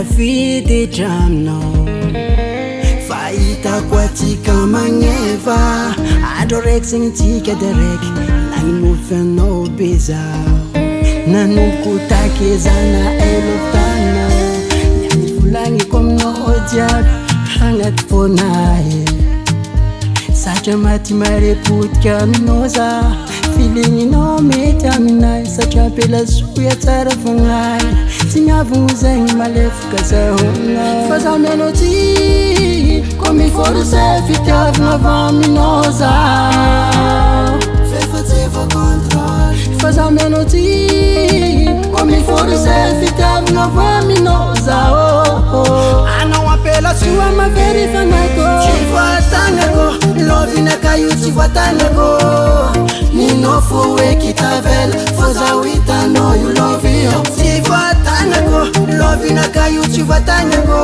safidy dramnao fahitako atsika magneva andro raiky zegny tsika diraiky nagnimofy anao be zao nanomboka takezana elotana niany volagniko aminao jiaby agnaty fonahy satria maty marepotika aminao za filigninao mety aminay satria pelasoya tsara fognay tsy miavogno zegny malefoka zahona fa za mianao ty comme il faut de se fitiavagna avy aminao zao fefa-tsy voacontrôle fa za mianao ty comme il faut de se fitiavagna avy aminao zao anao apelasoa maverifanako tsy voatagnako lovinakaio tsy voatagnako ninao fo eky tavela fa zaho hitanao io lovio tsy voatagnako lovinakaio tsy voatagnako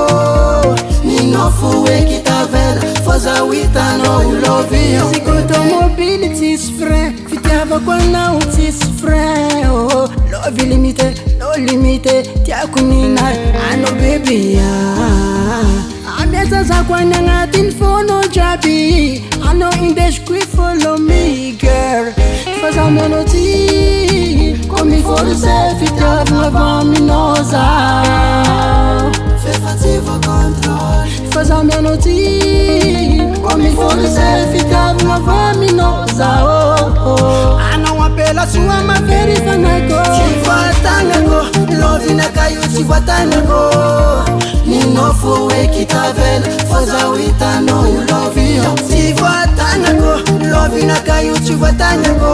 ninao fo eky tavela fa zaho hitanao io lovio siko automobily tsisy frein fitiavako anao tsisy frein lovy limité no limité tiako ninay anao bebia amiazazako any agnatiny fonao jiaby anao indesiko i follow me girl fa za mianao ty comme il faut de se fitiavagna avy aminao zao fefa-tsy voacontrôle fa za mianao ty comme il faut de se fitiavagna avy aminao zao anao apelasoa maverifanako tsy voatagnako lovinakaio tsy voatagnako ninao fo eky tavela fa zaho hitanao io lovio tsy voatagnako lovinakaio tsy voatagnako